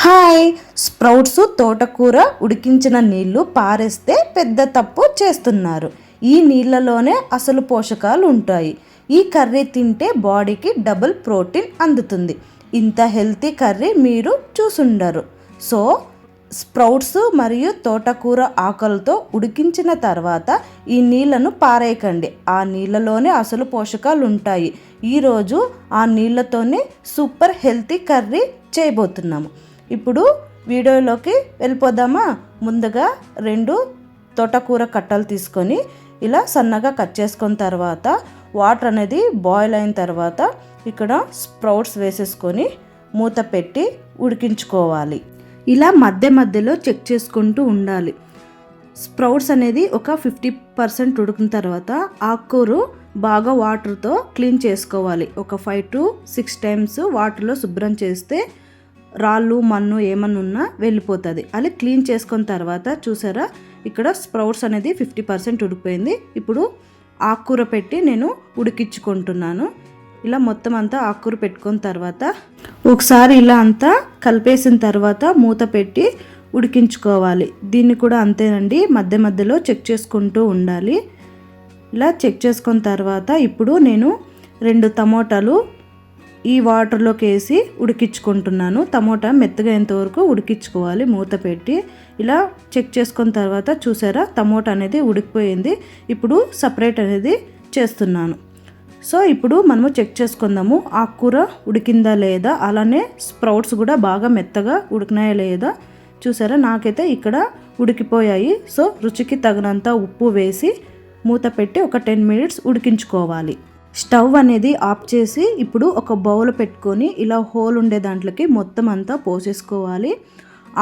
Hi. Sprouts తోటకూర ఉడికించిన నీళ్లు పారేస్తే పెద్ద తప్పు చేస్తున్నారు. ఈ నీళ్ళలోనే అసలు పోషకాలు ఉంటాయి. ఈ కర్రీ తింటే బాడీకి డబుల్ ప్రోటీన్ అందుతుంది. ఇంత హెల్తీ కర్రీ మీరు చూసుండరు. సో స్ప్రౌట్స్ మరియు తోటకూర ఆకులతో ఉడికించిన తర్వాత ఈ నీళ్లను పారేయకండి. ఆ నీళ్ళలోనే అసలు పోషకాలు ఉంటాయి. ఈరోజు ఆ నీళ్ళతోనే సూపర్ హెల్తీ కర్రీ చేయబోతున్నాము. ఇప్పుడు వీడియోలోకి వెళ్ళిపోదామా. ముందుగా 2 తోటకూర కట్టలు తీసుకొని ఇలా సన్నగా కట్ చేసుకున్న తర్వాత వాటర్ అనేది బాయిల్ అయిన తర్వాత ఇక్కడ స్ప్రౌట్స్ వేసేసుకొని మూత పెట్టి ఉడికించుకోవాలి. ఇలా మధ్య మధ్యలో చెక్ చేసుకుంటూ ఉండాలి. స్ప్రౌట్స్ అనేది ఒక 50% ఉడికిన తర్వాత ఆకుకూర బాగా వాటర్తో క్లీన్ చేసుకోవాలి. ఒక 5 to 6 టైమ్స్ వాటర్లో శుభ్రం చేస్తే రాళ్ళు మన్ను ఏమన్నా ఉన్నా వెళ్ళిపోతుంది. అలా క్లీన్ చేసుకున్న తర్వాత చూసారా ఇక్కడ స్ప్రౌట్స్ అనేది 50% ఉడికిపోయింది. ఇప్పుడు ఆకుకూర పెట్టి నేను ఉడికించుకుంటున్నాను. ఇలా మొత్తం అంతా ఆకుకూర పెట్టుకున్న తర్వాత ఒకసారి ఇలా అంతా కలిపేసిన తర్వాత మూత పెట్టి ఉడికించుకోవాలి. దీన్ని కూడా అంతేనండి, మధ్య మధ్యలో చెక్ చేసుకుంటూ ఉండాలి. ఇలా చెక్ చేసుకున్న తర్వాత ఇప్పుడు నేను 2 టమోటాలు ఈ వాటర్లోకి వేసి ఉడికించుకుంటున్నాను. టమోటా మెత్తగా ఎంతవరకు ఉడికించుకోవాలి మూత పెట్టి. ఇలా చెక్ చేసుకున్న తర్వాత చూసారా టమోటా అనేది ఉడికిపోయింది. ఇప్పుడు సపరేట్ అనేది చేస్తున్నాను. సో ఇప్పుడు మనము చెక్ చేసుకుందాము ఆకుకూర ఉడికిందా లేదా, అలానే స్ప్రౌట్స్ కూడా బాగా మెత్తగా ఉడికినాయా లేదా. చూసారా నాకైతే ఇక్కడ ఉడికిపోయాయి. సో రుచికి తగినంత ఉప్పు వేసి మూత పెట్టి ఒక 10 minutes ఉడికించుకోవాలి. స్టవ్ అనేది ఆఫ్ చేసి ఇప్పుడు ఒక బౌల్ పెట్టుకొని ఇలా హోల్ ఉండే దాంట్లోకి మొత్తం అంతా పోసేసుకోవాలి.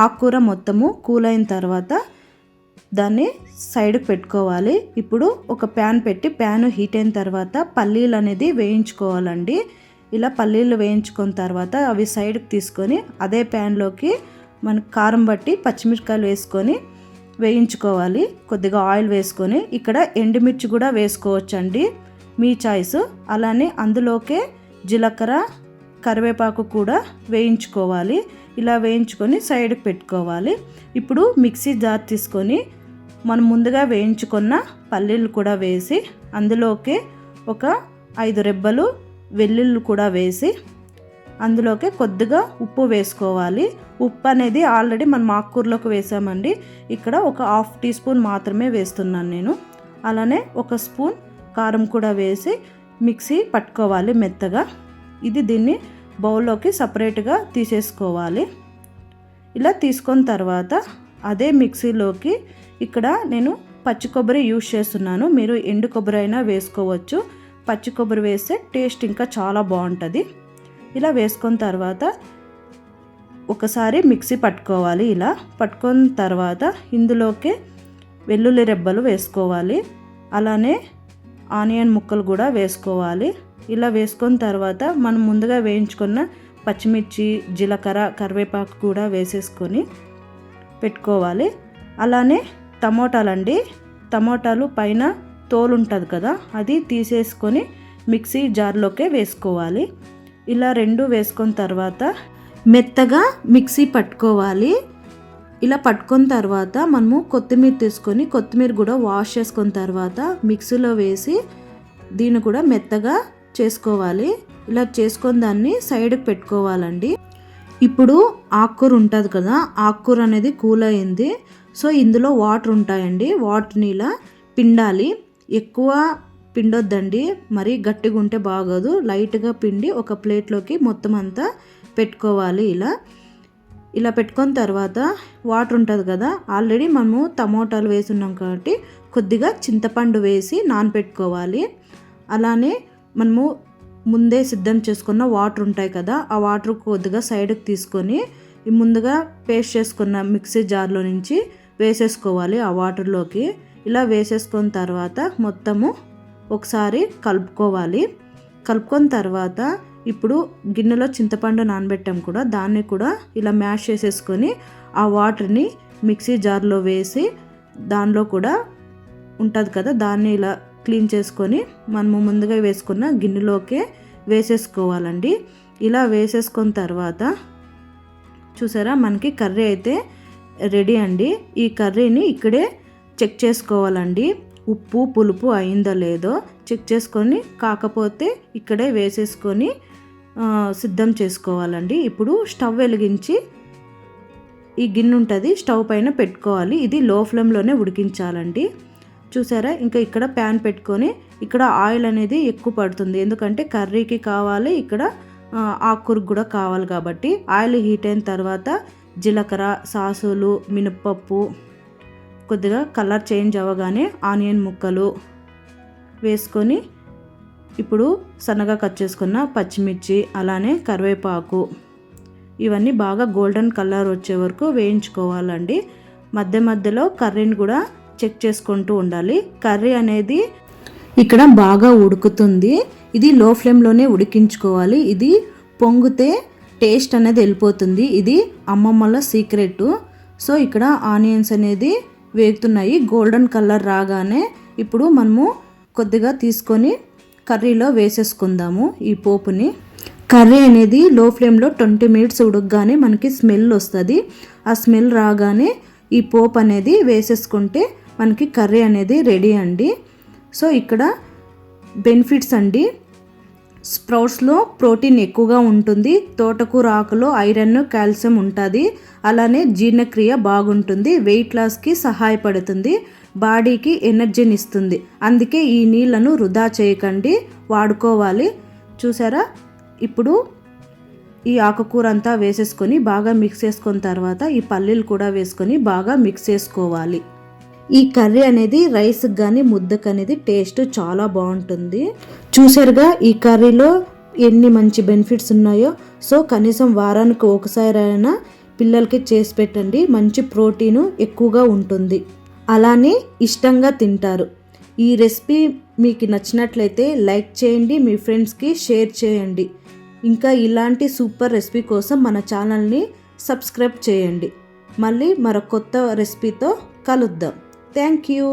ఆకుకూర మొత్తము కూల్ అయిన తర్వాత దాన్ని సైడ్కి పెట్టుకోవాలి. ఇప్పుడు ఒక ప్యాన్ పెట్టి ప్యాన్ హీట్ అయిన తర్వాత పల్లీలు అనేది వేయించుకోవాలండి. ఇలా పల్లీలు వేయించుకున్న తర్వాత అవి సైడ్కి తీసుకొని అదే ప్యాన్లోకి మనకు కారం బట్టి పచ్చిమిరపకాయలు వేసుకొని వేయించుకోవాలి. కొద్దిగా ఆయిల్ వేసుకొని ఇక్కడ ఎండుమిర్చి కూడా వేసుకోవచ్చండి, మీ చాయిస్. అలానే అందులోకే జీలకర్ర కరివేపాకు కూడా వేయించుకోవాలి. ఇలా వేయించుకొని సైడ్కి పెట్టుకోవాలి. ఇప్పుడు మిక్సీ జార్ తీసుకొని మనం ముందుగా వేయించుకున్న పల్లీలు కూడా వేసి అందులోకి ఒక 5 రెబ్బలు వెల్లుల్లి కూడా వేసి అందులోకి కొద్దిగా ఉప్పు వేసుకోవాలి. ఉప్పు అనేది ఆల్రెడీ మనం ఆకుకూరలోకి వేసామండి. ఇక్కడ ఒక 1/2 teaspoon మాత్రమే వేస్తున్నాను నేను. అలానే 1 స్పూన్ కారం కూడా వేసి మిక్సీ పట్టుకోవాలి మెత్తగా. దీన్ని బౌల్లోకి సపరేట్గా తీసేసుకోవాలి. ఇలా తీసుకున్న తర్వాత అదే మిక్సీలోకి ఇక్కడ నేను పచ్చి కొబ్బరి యూజ్ చేస్తున్నాను. మీరు ఎండు కొబ్బరి అయినా వేసుకోవచ్చు. పచ్చి కొబ్బరి వేస్తే టేస్ట్ ఇంకా చాలా బాగుంటుంది. ఇలా వేసుకున్న తర్వాత ఒకసారి మిక్సీ పట్టుకోవాలి. ఇలా పట్టుకున్న తర్వాత ఇందులోకి వెల్లుల్లి రెబ్బలు వేసుకోవాలి. అలానే ఆనియన్ ముక్కలు కూడా వేసుకోవాలి. ఇలా వేసుకున్న తర్వాత మనం ముందుగా వేయించుకున్న పచ్చిమిర్చి జీలకర్ర కరివేపాకు కూడా వేసేసుకొని పెట్టుకోవాలి. అలానే టమోటాలండి, టమోటాలు పైన తోలు ఉంటుంది కదా అది తీసేసుకొని మిక్సీ జార్లోకే వేసుకోవాలి. ఇలా 2 వేసుకున్న తర్వాత మెత్తగా మిక్సీ పట్టుకోవాలి. ఇలా పట్టుకున్న తర్వాత మనము కొత్తిమీర తీసుకొని కొత్తిమీర కూడా వాష్ చేసుకున్న తర్వాత మిక్సీలో వేసి దీన్ని కూడా మెత్తగా చేసుకోవాలి. ఇలా చేసుకొని దాన్ని సైడ్కి పెట్టుకోవాలండి. ఇప్పుడు ఆకుకూర ఉంటుంది కదా, ఆకుకూర అనేది కూల్ అయింది. సో ఇందులో వాటర్ ఉంటాయండి, వాటర్ని ఇలా పిండాలి. ఎక్కువ పిండొద్దండి, మరీ గట్టిగా ఉంటే బాగోదు. లైట్గా పిండి ఒక ప్లేట్లోకి మొత్తం అంతా పెట్టుకోవాలి. ఇలా పెట్టుకున్న తర్వాత వాటర్ ఉంటుంది కదా, ఆల్రెడీ మనము టమోటాలు వేసున్నాం కాబట్టి కొద్దిగా చింతపండు వేసి నానబెట్టుకోవాలి. అలానే మనము ముందే సిద్ధం చేసుకున్న వాటర్ ఉంటాయి కదా, ఆ వాటర్ కొద్దిగా సైడ్కి తీసుకొని ముందుగా పేస్ట్ చేసుకున్న మిక్సీ జార్లో నుంచి వేసేసుకోవాలి ఆ వాటర్లోకి. ఇలా వేసేసుకున్న తర్వాత మొత్తము ఒకసారి కలుపుకోవాలి. కలుపుకున్న తర్వాత ఇప్పుడు గిన్నెలో చింతపండు నానబెట్టాం కూడా, దాన్ని కూడా ఇలా మ్యాష్ చేసేసుకొని ఆ వాటర్ని మిక్సీ జార్లో వేసి దానిలో కూడా ఉంటుంది కదా దాన్ని ఇలా క్లీన్ చేసుకొని మనము ముందుగా వేసుకున్న గిన్నెలోకే వేసేసుకోవాలండి. ఇలా వేసేసుకున్న తర్వాత చూసారా, మనకి కర్రీ అయితే రెడీ అండి. ఈ కర్రీని ఇక్కడే చెక్ చేసుకోవాలండి, ఉప్పు పులుపు అయిందో లేదో చెక్ చేసుకొని, కాకపోతే ఇక్కడే వేసేసుకొని సిద్ధం చేసుకోవాలండి. ఇప్పుడు స్టవ్ వెలిగించి ఈ గిన్నె ఉంటుంది, స్టవ్ పైన పెట్టుకోవాలి. ఇది లో ఫ్లేమ్లోనే ఉడికించాలండి. చూసారా, ఇంకా ఇక్కడ ప్యాన్ పెట్టుకొని ఇక్కడ ఆయిల్ అనేది ఎక్కువ పడుతుంది, ఎందుకంటే కర్రీకి కావాలి, ఇక్కడ ఆకుకూరకు కూడా కావాలి కాబట్టి. ఆయిల్ హీట్ అయిన తర్వాత జీలకర్ర, సాసులు, మినప్పప్పు, కొద్దిగా కలర్ చేంజ్ అవ్వగానే ఆనియన్ ముక్కలు వేసుకొని, ఇప్పుడు సన్నగా కట్ చేసుకున్న పచ్చిమిర్చి, అలానే కరివేపాకు, ఇవన్నీ బాగా గోల్డెన్ కలర్ వచ్చే వరకు వేయించుకోవాలండి. మధ్య మధ్యలో కర్రీని కూడా చెక్ చేసుకుంటూ ఉండాలి. కర్రీ అనేది ఇక్కడ బాగా ఉడుకుతుంది, ఇది లో ఫ్లేమ్లోనే ఉడికించుకోవాలి. ఇది పొంగితే టేస్ట్ అనేది వెళ్ళిపోతుంది, ఇది అమ్మమ్మల సీక్రెట్. సో ఇక్కడ ఆనియన్స్ అనేది వేగుతున్నాయి, గోల్డెన్ కలర్ రాగానే ఇప్పుడు మనము కొద్దిగా తీసుకొని కర్రీలో వేసేసుకుందాము ఈ పోపుని. కర్రీ అనేది లో ఫ్లేమ్లో 20 మినిట్స్ ఉడకగానే మనకి స్మెల్ వస్తుంది. ఆ స్మెల్ రాగానే ఈ పోపు అనేది వేసేసుకుంటే మనకి కర్రీ అనేది రెడీ అండి. సో ఇక్కడ బెనిఫిట్స్ అండి, స్ప్రౌట్స్లో ప్రోటీన్ ఎక్కువగా ఉంటుంది, తోటకూర ఆకులో ఐరన్, కాల్షియం ఉంటుంది, అలానే జీర్ణక్రియ బాగుంటుంది, వెయిట్ లాస్కి సహాయపడుతుంది, బాడీకి ఎనర్జీని ఇస్తుంది. అందుకే ఈ నీళ్లను వృధా చేయకండి, వాడుకోవాలి. చూసారా, ఇప్పుడు ఈ ఆకుకూర అంతా వేసేసుకొని బాగా మిక్స్ చేసుకున్న తర్వాత ఈ పల్లీలు కూడా వేసుకొని బాగా మిక్స్ చేసుకోవాలి. ఈ కర్రీ అనేది రైస్కి కానీ ముద్దకు అనేది టేస్ట్ చాలా బాగుంటుంది. చూసారుగా ఈ కర్రీలో ఎన్ని మంచి బెనిఫిట్స్ ఉన్నాయో. సో కనీసం వారానికి ఒకసారి అయినా పిల్లలకి చేసి పెట్టండి, మంచి ప్రోటీను ఎక్కువగా ఉంటుంది, అలానే ఇష్టంగా తింటారు. ఈ రెసిపీ మీకు నచ్చినట్లయితే లైక్ చేయండి, మీ ఫ్రెండ్స్కి షేర్ చేయండి. ఇంకా ఇలాంటి సూపర్ రెసిపీ కోసం మన ఛానల్ని సబ్స్క్రైబ్ చేయండి. మళ్ళీ మరో కొత్త రెసిపీతో కలుద్దాం. Thank you.